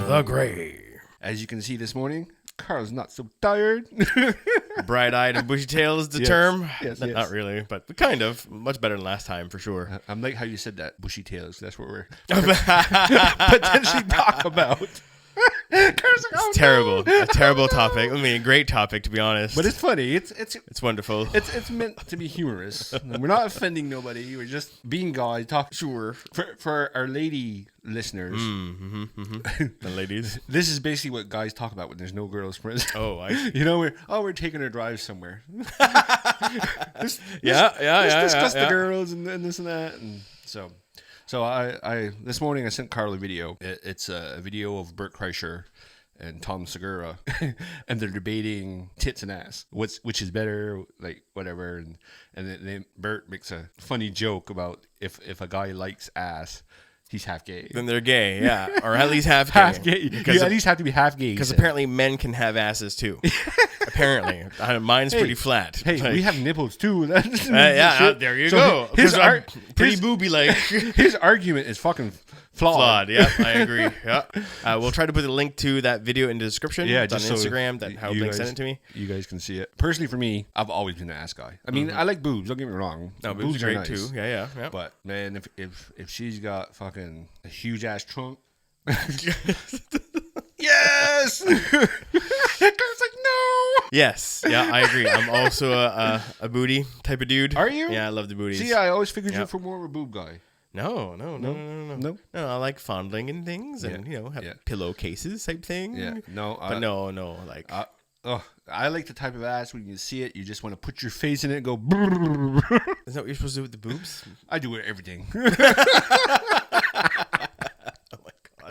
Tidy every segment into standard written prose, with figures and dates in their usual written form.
the gray. As you can see this morning, Karl's not so tired. Bright-eyed and bushy-tailed is the term. Yes. Not really, but kind of. Much better than last time, for sure. I'm like how you said that, bushy tails. That's what we're potentially talk about. Karl's like, It's terrible. No. A terrible topic. I mean, a great topic, to be honest. But it's funny. It's wonderful. It's meant to be humorous. We're not offending nobody. We're just being guys. Sure. For our lady listeners. The ladies. This is basically what guys talk about when there's no girls present. Oh, we're taking a drive somewhere. Let's discuss the girls and this and that. And so I this morning I sent Karl a video. It's a video of Bert Kreischer and Tom Segura, and they're debating tits and ass. Which is better, like whatever. And then Bert makes a funny joke about if a guy likes ass, he's half gay. Then they're gay, yeah, or at least half gay. Half gay. You at least have to be half gay. Because apparently men can have asses too. Apparently, mine's pretty flat. Hey, we have nipples too. There you go. Pretty booby-like. His argument is fucking flawed. Yeah, I agree. Yeah, we'll try to put a link to that video in the description. Yeah, it's on Instagram. How Blake sent it to me. You guys can see it. Personally, for me, I've always been an ass guy. I mean, I like boobs. Don't get me wrong. No, boobs are great nice. too. Yeah. But man, if she's got fucking a huge ass trunk. Yes. It's like no. Yes. Yeah, I agree. I'm also a booty type of dude. Are you? Yeah, I love the booties. See, I always figured you for more of a boob guy. No. No, I like fondling and things, and have pillowcases type thing. Yeah. No. But no. Like. I like the type of ass when you see it, you just want to put your face in it and go. Is that what you're supposed to do with the boobs? I do everything.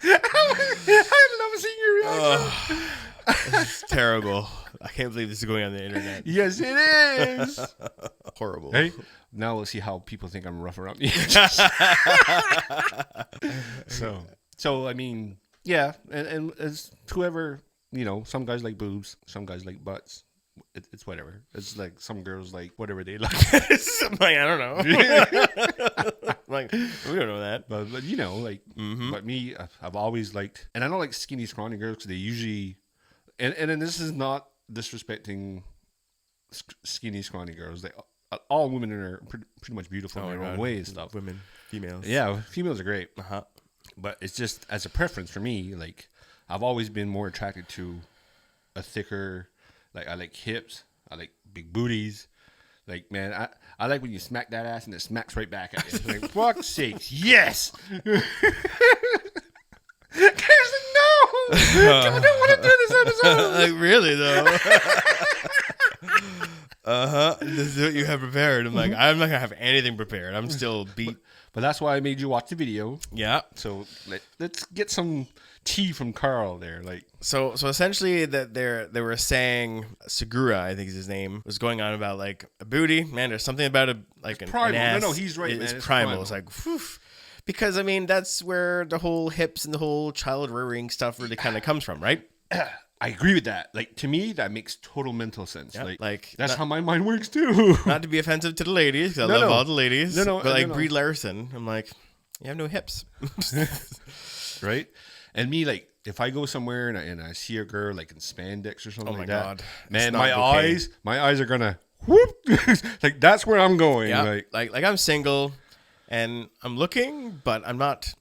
I love seeing your reaction. This is terrible. I can't believe this is going on the internet. Yes, it is. Horrible. Hey, now we'll see how people think I'm rough around the edges. So I mean, yeah, and as whoever, some guys like boobs, some guys like butts. It's whatever. It's like some girls like whatever they like. I don't know. Like, we don't know that. But but me, I've always liked, and I don't like skinny, scrawny girls because they usually, and then this is not disrespecting skinny, scrawny girls. All women are pretty much beautiful in their own way and stuff. Women, females. Yeah, females are great. But it's just as a preference for me. Like, I've always been more attracted to a thicker. Like, I like hips. I like big booties. Like, man, I like when you smack that ass and it smacks right back at you. Like, fuck's sakes, yes! Guys, like, no! I don't want to do this episode! Like, really, though? This is what you have prepared. I'm like, I'm not going to have anything prepared. I'm still beat. But that's why I made you watch the video. Yeah. So let's get some tea from Karl there. Like, so essentially that they were saying Segura, I think is his name, was going on about like a booty. Man, there's something about an primal. An ass. No, he's right, man. It's primal. It's like, whew. Because I mean that's where the whole hips and the whole child rearing stuff really kind of comes from, right? I agree with that. Like, to me, that makes total mental sense. Yep. Like that's how my mind works too. Not to be offensive to the ladies, because I love all the ladies. But like Brie Larson, I'm like, you have no hips, right? And me, like, if I go somewhere and I see a girl like in spandex or something like that, God. Man, my eyes are gonna whoop. Like, that's where I'm going. Yeah. Like I'm single, and I'm looking, but I'm not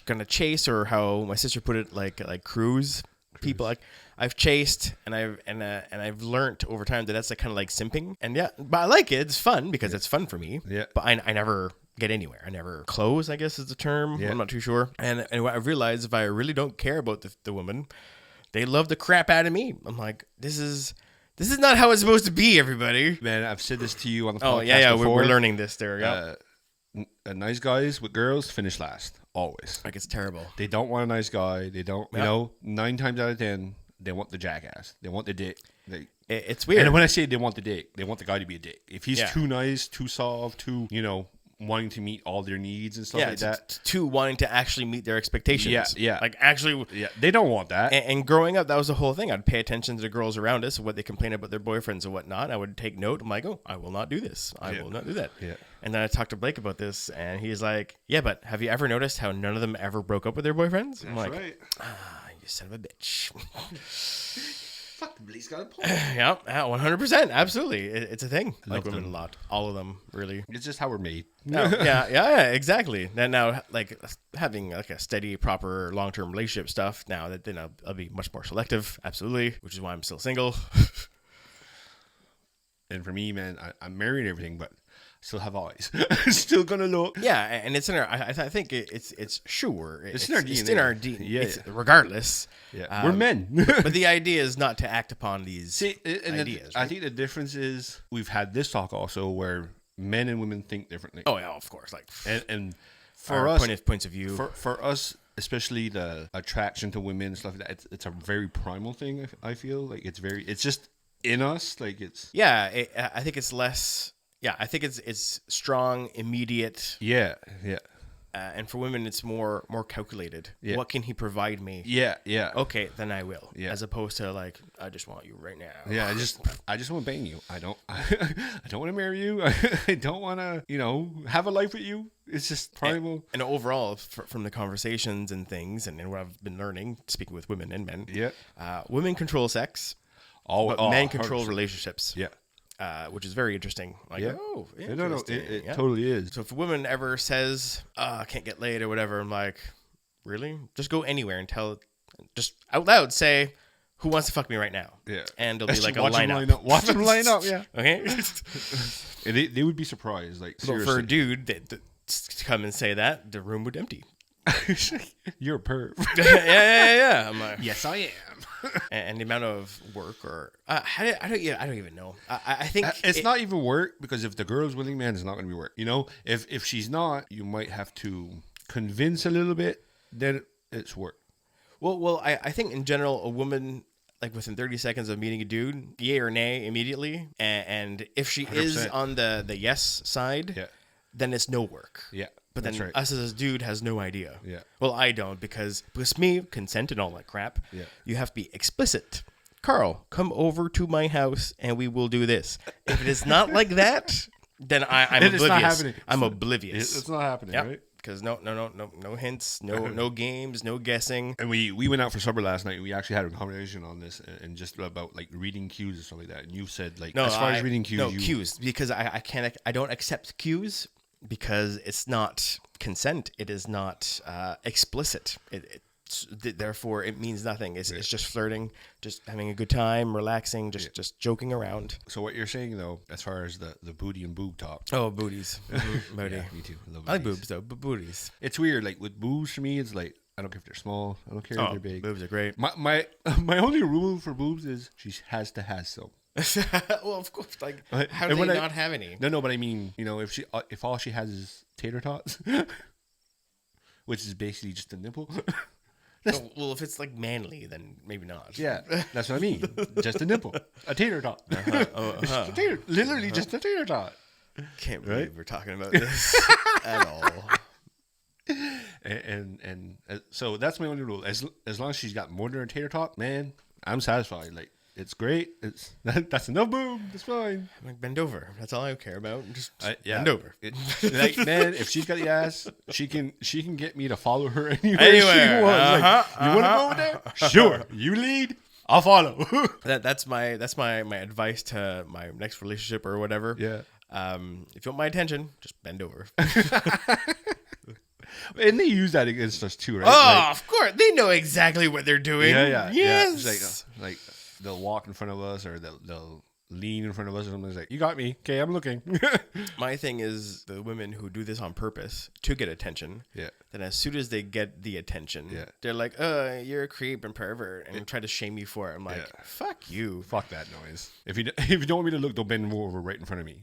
gonna chase, or how my sister put it, like cruise people. Like, I've chased and I've learned over time that that's like kind of like simping. And yeah, but I like it. It's fun because it's fun for me. Yeah. But I never get anywhere. I never close, I guess is the term. Yeah. I'm not too sure. And what I've realized, if I really don't care about the woman, they love the crap out of me. I'm like, this is not how it's supposed to be, everybody. Man, I've said this to you on the podcast. Oh yeah, before. We're learning this there. Yeah. Nice guys with girls finish last always. Like, it's terrible. They don't want a nice guy. They don't. You 9 times out of 10. They want the jackass. They want the dick. It's weird. And when I say they want the dick, they want the guy to be a dick. If he's too nice, too soft, too, wanting to meet all their needs and stuff like that. To wanting to actually meet their expectations. Yeah. Like actually. Yeah, they don't want that. And growing up, that was the whole thing. I'd pay attention to the girls around us, what they complain about their boyfriends and whatnot. I would take note. I'm like, oh, I will not do this. I will not do that. Yeah. And then I talked to Blake about this, and he's like, yeah, but have you ever noticed how none of them ever broke up with their boyfriends? I'm like, right. You son of a bitch. Fuck, Blake's got a point. Yeah, 100%. Absolutely. It's a thing. I like women a lot. All of them, really. It's just how we're made. Yeah, exactly. And now, like, having like a steady, proper, long-term relationship stuff, now that then I'll be much more selective. Absolutely. Which is why I'm still single. And for me, man, I'm married and everything, but still have eyes. Still gonna look. Yeah, and it's in our. I think it's sure. It's in our DNA. It's in our DNA. Yeah. Regardless. Yeah, we're men. But the idea is not to act upon these ideas. I think the difference is we've had this talk also where men and women think differently. Oh yeah, of course. Like, and for us, points of view. For us, especially the attraction to women and stuff like that, it's a very primal thing. I feel like it's just in us. Like it's. Yeah, I think it's less. Yeah, I think it's strong, immediate. Yeah. And for women, it's more calculated. Yeah. What can he provide me? Yeah. Okay, then I will. Yeah. As opposed to like, I just want you right now. Yeah, I just want to bang you. I don't want to marry you. I don't want to, have a life with you. It's just primal. And overall, from the conversations and things, and what I've been learning, speaking with women and men, women control sex, but men control 100%. Relationships. Yeah. Which is very interesting. Like, no, it totally is. So if a woman ever says, I can't get laid or whatever, I'm like, really? Just go anywhere and just out loud say, who wants to fuck me right now? Yeah. And there'll be like a lineup. Watch them line up, yeah. Okay? And they would be surprised. Like, seriously. For a dude to come and say that, the room would empty. You're a perv. Yeah. I'm like, yes, I am. And the amount of work, or I don't even know. I think it's not even work, because if the girl's willing, man, it's not going to be work. If she's not, you might have to convince a little bit. Then it's work. Well, I think in general, a woman, like within 30 seconds of meeting a dude, yay or nay immediately, and if she 100%. Is on the yes side, then it's no work. Yeah. But then us as a dude has no idea. Yeah. Well, I don't, because me, consent and all that crap. Yeah. You have to be explicit. Karl, come over to my house and we will do this. If it is not like that, then I'm oblivious. Not happening. I'm oblivious. It's not happening, right? Because no hints, no games, no guessing. And we went out for supper last night. And we actually had a conversation on this and just about like reading cues and stuff like that. And you said like, as far as reading cues, cues, because I don't accept cues. Because it's not consent, it is not explicit. Therefore, it means nothing. It's just flirting, just having a good time, relaxing, just joking around. So what you're saying though, as far as the booty and boob talk? Oh, booties, booty. Yeah, me too. I like boobs though, but booties. It's weird. Like with boobs, for me, it's like I don't care if they're small. I don't care if they're big. Boobs are great. My only rule for boobs is she has to have some. Well, of course. Like, how do they not have any? No, but I mean, if all she has is tater tots, which is basically just a nipple. Well, if it's like manly, then maybe not. Yeah, that's what I mean. Just a nipple, a tater tot. Just a tater, literally just a tater tot. Can't believe we're talking about this at all. And so that's my only rule. As long as she's got more than a tater tot, man, I'm satisfied. Like. It's great. That's enough boob. That's fine. Like bend over. That's all I care about. Just bend over. Like, man, if she's got the ass, she can get me to follow her anywhere she wants. Like, you want to go over there? Sure. You lead. I'll follow. That's my advice to my next relationship or whatever. Yeah. If you want my attention, just bend over. And they use that against us too, right? Oh, of course. They know exactly what they're doing. Yeah. Yes. Yeah. Like they'll walk in front of us, or they'll lean in front of us, or something. It's like, you got me. Okay, I'm looking. My thing is the women who do this on purpose to get attention. Yeah. Then as soon as they get the attention, they're like, you're a creep and pervert, and try to shame you for it. I'm like, fuck you. Fuck that noise. If you don't want me to look, don't bend over right in front of me.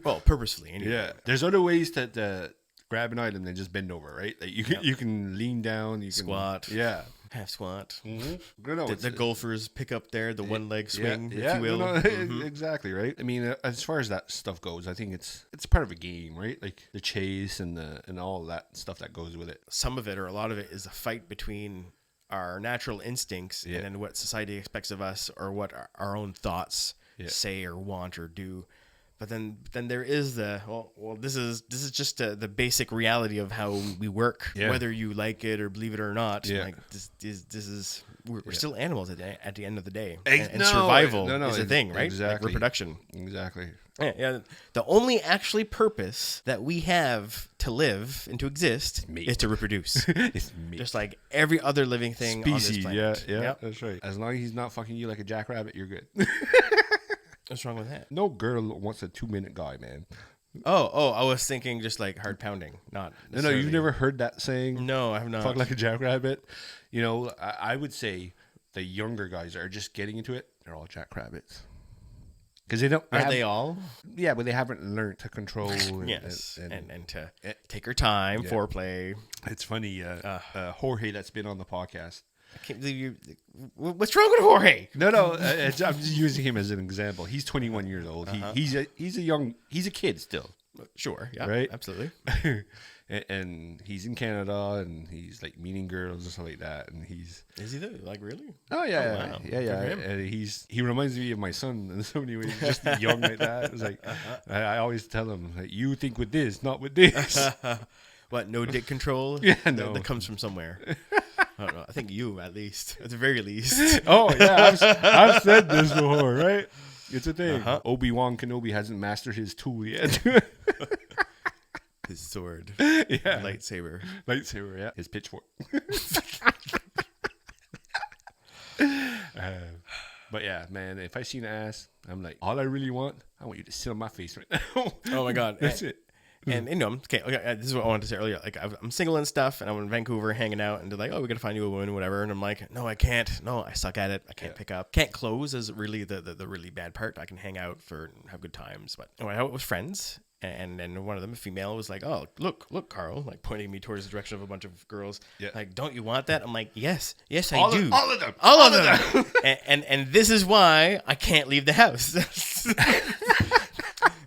Well, purposefully. Anyway. Yeah. There's other ways to grab an item than just bend over, right? Like you can lean down, you can squat. Yeah. half squat. Mm-hmm. The golfers pick up there, the one leg swing, if you will. No, exactly, right? I mean, as far as that stuff goes, I think it's part of a game, right? Like the chase and all that stuff that goes with it. Some of it, or a lot of it, is a fight between our natural instincts and then what society expects of us, or what our own thoughts say or want or do. But then there is this is just the basic reality of how we work, whether you like it or believe it or not. Like this is we're still animals at the end of the day, and survival is a thing, right? Exactly. Like reproduction. Exactly. Yeah. The only actually purpose that we have to live and to exist is to reproduce. It's me. Just like every other living thing on this planet. Yeah, that's right. As long as he's not fucking you like a jackrabbit, you're good. What's wrong with that? No girl wants a 2-minute guy, man. Oh, I was thinking just like hard pounding, not No, you've never heard that saying? No, I have not. Fuck like a jackrabbit. You know, I would say the younger guys that are just getting into it, they're all jackrabbits. Because they don't. Are they all? Yeah, but they haven't learned to control. Yes, and to take your time, foreplay. It's funny, Jorge that's been on the podcast. I can't believe you. What's wrong with Jorge? No, I'm just using him as an example. He's 21 years old. He's a kid still. Sure, yeah, right, absolutely. and he's in Canada, and he's like meeting girls and stuff like that. And is he though? Like really? Oh yeah, wow. yeah. And he reminds me of my son in so many ways. Just young like that. It's like I always tell him, like, you think with this, not with this. What? No dick control? Yeah, no. That comes from somewhere. I don't know. I think you, at least, at the very least. Oh yeah, I've said this before, right? It's a thing. Obi-Wan Kenobi hasn't mastered his tool yet. His sword. Yeah. Lightsaber, yeah. His pitchfork. But yeah, man, if I see an ass, I'm like, all I really want, I want you to sit on my face right now. Oh my God. That's it. And you know, okay, this is what I wanted to say earlier. Like, I'm single and stuff, and I'm in Vancouver hanging out, and they're like, "Oh, we gotta find you a woman, whatever." And I'm like, "No, I can't. No, I suck at it. I can't pick up. Can't close is really the really bad part. I can hang out and have good times, but I went out with friends." And one of them, a female, was like, "Oh, look, Karl," like pointing me towards the direction of a bunch of girls. Yeah. Like, "Don't you want that?" I'm like, yes, I do. All of them. All of them. and this is why I can't leave the house.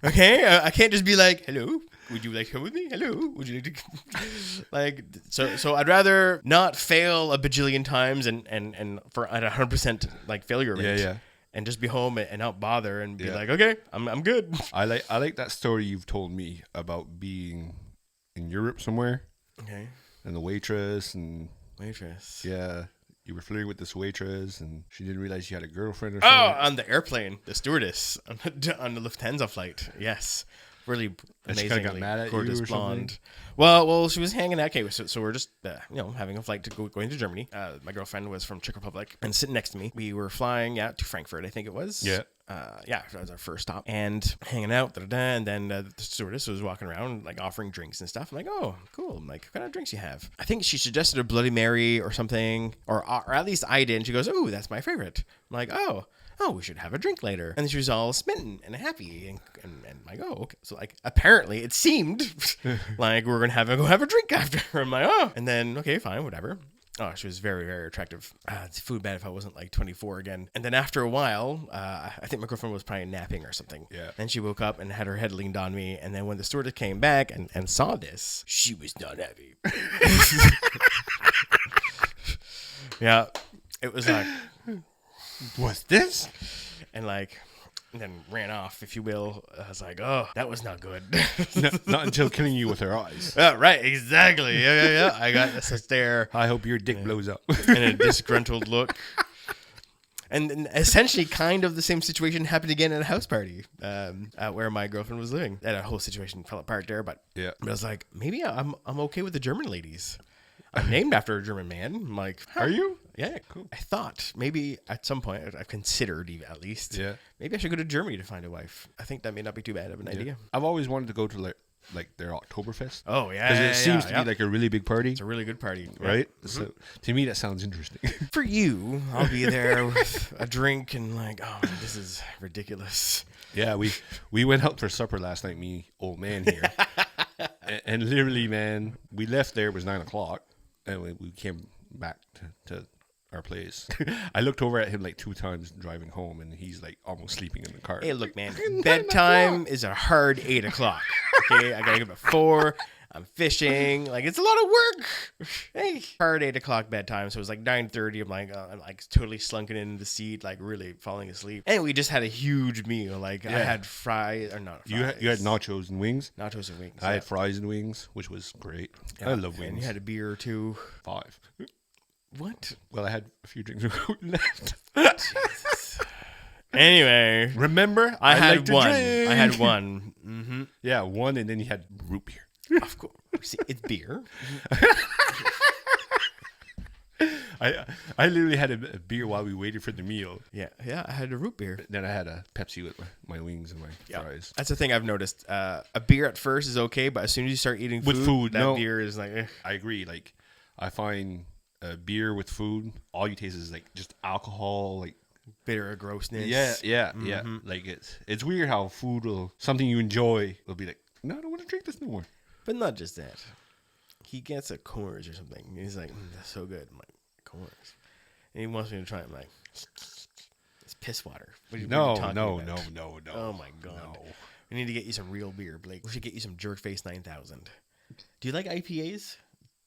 Okay, I can't just be like, "Hello, would you like to come with me? Hello, would you like to?" Like, so I'd rather not fail a bajillion times and for at 100% like failure rate. Yeah. And just be home and not bother and be like, okay, I'm good. I like that story you've told me about being in Europe somewhere. Okay. And the waitress. Yeah. You were flirting with this waitress, and she didn't realize you had a girlfriend or something. something. Oh, on the airplane, the stewardess on the Lufthansa flight. Yes. Really amazingly got mad at gorgeous you or blonde. Something? Well, she was hanging out. Okay, so we're just having a flight going to Germany. My girlfriend was from Czech Republic and sitting next to me. We were flying to Frankfurt, I think it was. Yeah. That was our first stop, and hanging out. And then the stewardess was walking around like offering drinks and stuff. I'm like, oh, cool. I'm like, what kind of drinks you have? I think she suggested a Bloody Mary or something, or at least I did. And she goes, oh, that's my favorite. I'm like, oh, we should have a drink later. And then she was all smitten and happy and like, oh, okay. So like, apparently it seemed like we were going to go have a drink after. I'm like, oh, and then, okay, fine, whatever. Oh, she was very, very attractive. It's food bad if I wasn't like 24 again. And then after a while, I think my girlfriend was probably napping or something. Yeah. Then she woke up and had her head leaned on me. And then when the stewardess came back and saw this, she was not happy. Yeah. It was like, what's this? And like, and then ran off, if you will. I was like, oh, that was not good. Not until killing you with her eyes. Right, exactly. Yeah. I got a stare. I hope your dick blows up. And a disgruntled look. And essentially kind of the same situation happened again at a house party where my girlfriend was living. That whole situation fell apart there, but I was like, maybe I'm okay with the German ladies. I'm named after a German man. I'm like, are you? Yeah, cool. I thought maybe at some point, I've considered even at least, maybe I should go to Germany to find a wife. I think that may not be too bad of an idea. I've always wanted to go to like their Oktoberfest. Oh, yeah. Because it seems to be like a really big party. It's a really good party. Right? Yeah. So to me, that sounds interesting. For you, I'll be there with a drink and like, oh, this is ridiculous. Yeah, we went out for supper last night, me, old man here. and literally, man, we left there, it was 9:00. And we came back to our place. I looked over at him like 2 times driving home, and he's like almost sleeping in the car. Hey, look, man. Bedtime is a hard 8 o'clock. Okay, I gotta get up at 4. I'm fishing. Like, it's a lot of work. Hey, hard 8 o'clock bedtime. So it was like 9:30. I'm like totally slunking in the seat, like really falling asleep. And we just had a huge meal. Like I had fries, or not fries. You had nachos and wings. Nachos and wings. I had fries and wings, which was great. I love wings. And you had a beer or 2. 5. What? Well, I had a few drinks left. Jesus. Anyway, remember, I had like one. Drink. I had one. Mm-hmm. Yeah, one, and then you had root beer. Of course, see, it's beer. I literally had a beer while we waited for the meal. Yeah, I had a root beer. Then I had a Pepsi with my wings and my fries. That's the thing I've noticed. A beer at first is okay, but as soon as you start eating food, that beer is like. I agree. Like, I find a beer with food, all you taste is like just alcohol, like bitter grossness. Yeah. Like it's weird how food something you enjoy will be like, no, I don't want to drink this no more. But not just that. He gets a Coors or something. And he's like, that's so good. I'm like, Coors. And he wants me to try it. I'm like, it's piss water. What are you talking about? No. Oh my God. No. We need to get you some real beer, Blake. We should get you some Jerkface 9000. Do you like IPAs?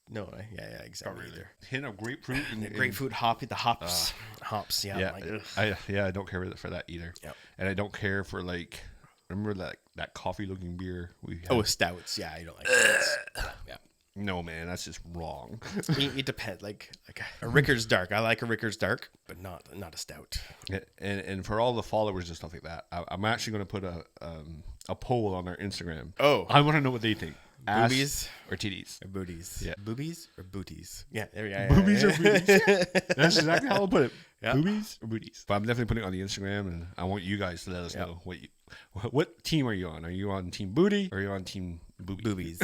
No, yeah, exactly. Not really. Hint of grapefruit and grapefruit hops. Hops. Yeah. I don't care for that either. Yep. And I don't care for like, remember that coffee looking beer we had? Oh, stouts. Yeah, I don't like stouts. Yeah. No, man, that's just wrong. It depends. Like a Rickards Dark. I like a Rickards Dark, but not a stout. And for all the followers and stuff like that, I'm actually going to put a poll on our Instagram. Oh, I want to know what they think. Boobies or titties? Or booties? Yeah. Boobies or booties? Yeah. There we go. Boobies or booties? That's exactly how I'll put it. Yeah. Boobies or booties? But I'm definitely putting it on the Instagram, and I want you guys to let us know what team are you on? Are you on Team Booty or are you on Team Boobies?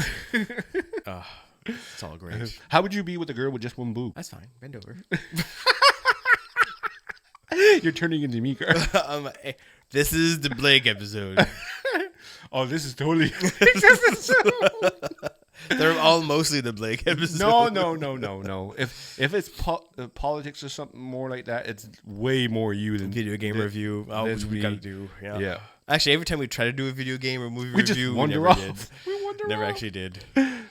It's all great. How would you be with a girl with just one boob? That's fine. Bend over. You're turning into me, Karl. This is the Blake episode. Oh, this is totally. They're all mostly the Blake episode. No. If it's politics or something more like that, it's way more you than video game review. Which we gotta do. Yeah. Actually, every time we try to do a video game or movie review, we never did. Never actually did.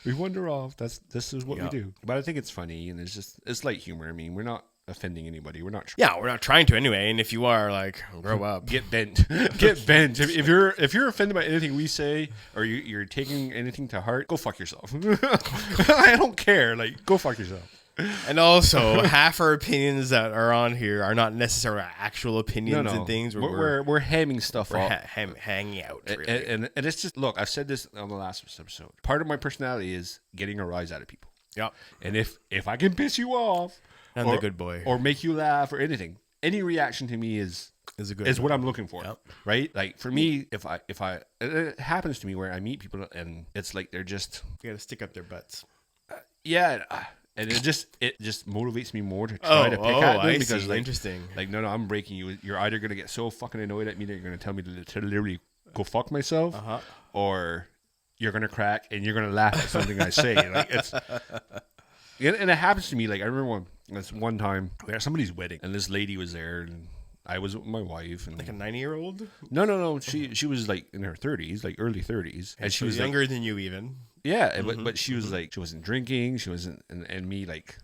We wander off. This is what we do. But I think it's funny, and it's light humor. I mean, we're not offending anybody. We're not. We're not trying to anyway. And if you are, like, grow up, get bent, get bent. If you're offended by anything we say, or you're taking anything to heart, go fuck yourself. I don't care. Like, go fuck yourself. And also, half our opinions that are on here are not necessarily actual opinions and things. We're hemming stuff off. Hanging out. Really. And it's just, look, I've said this on the last episode. Part of my personality is getting a rise out of people. Yep. And if I can piss you off, I'm the good boy, or make you laugh, or anything, any reaction to me is what I'm looking for. Yep. Right? Like, for me, if I it happens to me where I meet people and it's like they're just, you gotta stick up their butts. And it just motivates me more to try to pick at them because like, interesting. Like, no, I'm breaking you. You're either gonna get so fucking annoyed at me that you're gonna tell me to literally go fuck myself, or you're gonna crack and you're gonna laugh at something I say. Like, it's, and it happens to me. Like, I remember one time we were at somebody's wedding and this lady was there and I was with my wife, and like a 90-year-old. No. She was like in her 30s, like early 30s, and she was younger than you even. Yeah, but she was like, she wasn't drinking, she wasn't, and me, like,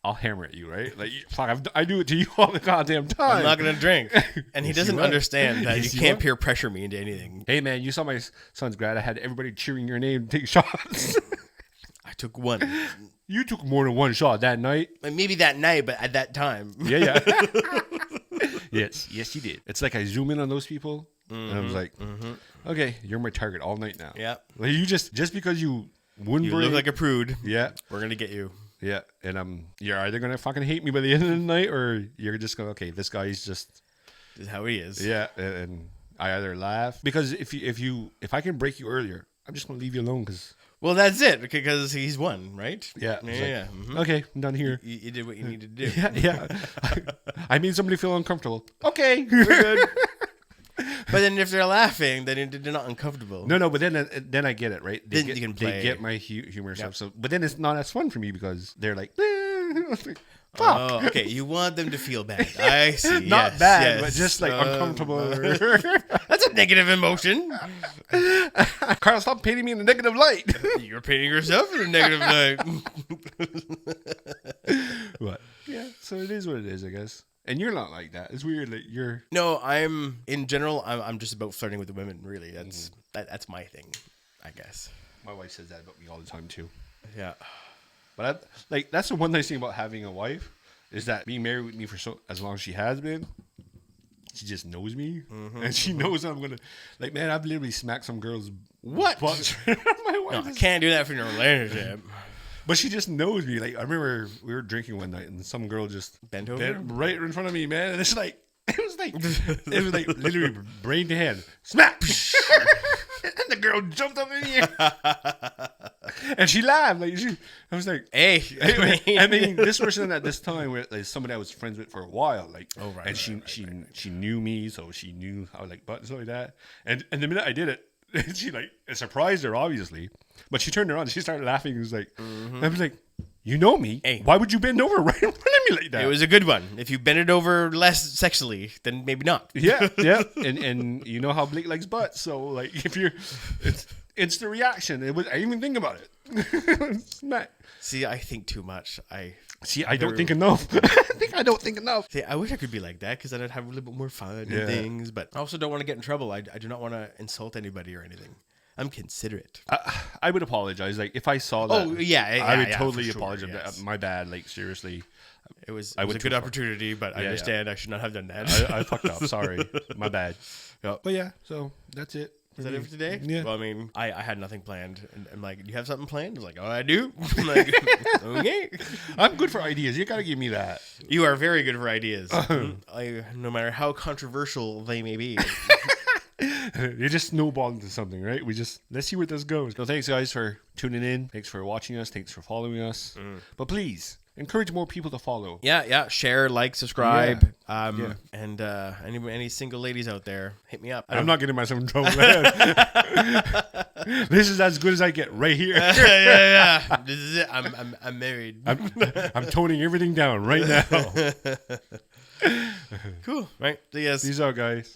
I'll hammer at you, right? Like, fuck, I do it to you all the goddamn time. I'm not gonna drink, and he doesn't understand that you can't peer pressure me into anything. Hey man, you saw my son's grad. I had everybody cheering your name to take shots. I took one. You took more than one shot that night. Maybe that night, but at that time. Yeah. Yes, you did. It's like I zoom in on those people, and I was like, okay, you're my target all night now. Yeah. Like, you just because you wouldn't look like a prude. Yeah. We're gonna get you. Yeah, and you're either gonna fucking hate me by the end of the night, or you're just gonna, okay, this guy's just. This is how he is. Yeah, and I either laugh because if I can break you earlier, I'm just gonna leave you alone because. Well, that's it, because he's won, right? Yeah. Yeah. Okay, I'm done here. You did what you needed to do. Yeah. I made somebody feel uncomfortable. Okay, we're good. But then if they're laughing, then they're not uncomfortable. No, but then I get it, right? Then you can play. They get my humor stuff. So, but then it's not as fun for me because they're like, Fuck. Oh, okay. You want them to feel bad. I see. Not Yes, bad, yes. but just like uncomfortable. That's a negative emotion. Karl, stop painting me in a negative light. You're painting yourself in a negative light. What? Yeah, so it is what it is, I guess. And you're not like that. It's weird that you're... No, in general, I'm just about flirting with the women, really. That's my thing, I guess. My wife says that about me all the time, too. Yeah. But that's the one nice thing about having a wife, is that being married with me for as long as she has been, she just knows me. And she knows I'm going to... Like, man, I've literally smacked some girls' butts. My wife No, I can't do that for your relationship. But she just knows me. Like, I remember we were drinking one night and some girl just Bent over? right in front of me, man. And it's like, it was like literally brain to hand. Smack! And the girl jumped up in the air. And she laughed. I was like, Hey. I mean, this person at this time was like somebody I was friends with for a while. Like, Oh, right, and she knew me, so she knew how like buttons like that. And the minute I did it, she like it surprised her obviously, but she turned around and she started laughing. It was like, I was like, you know me. Hey. Why would you bend over right in front of me like that? It was a good one. If you bend it over less sexually, then maybe not. Yeah. And you know how Blake likes butts, so like if you're, it's instant reaction. I didn't even think about it. Smack. See, I think too much. I don't think enough. I don't think enough. See, I wish I could be like that because then I'd have a little bit more fun and things. But I also don't want to get in trouble. I do not want to insult anybody or anything. I'm considerate. I would apologize. Like if I saw that. Oh yeah, I would yeah, totally for sure, apologize. yes. My bad. Like seriously. It was I a went good too far. opportunity, but I understand I should not have done that. I fucked up. Sorry. My bad. Yep. But yeah, so that's it. Is that it for today? Yeah. Well, I mean, I had nothing planned. And I'm like, do you have something planned? I was like, oh, I do. I'm like, okay. I'm good for ideas. You gotta give me that. You are very good for ideas. No matter how controversial they may be. You just snowball into something, right? Let's see where this goes. So thanks guys for tuning in. Thanks for watching us. Thanks for following us. But please encourage more people to follow. Yeah. Share, like, subscribe. Yeah. And any single ladies out there, hit me up. I'm not getting myself in trouble. This is as good as I get right here. yeah. This is it. I'm married. I'm toning everything down right now. Cool. Right. See you guys. Peace out, guys.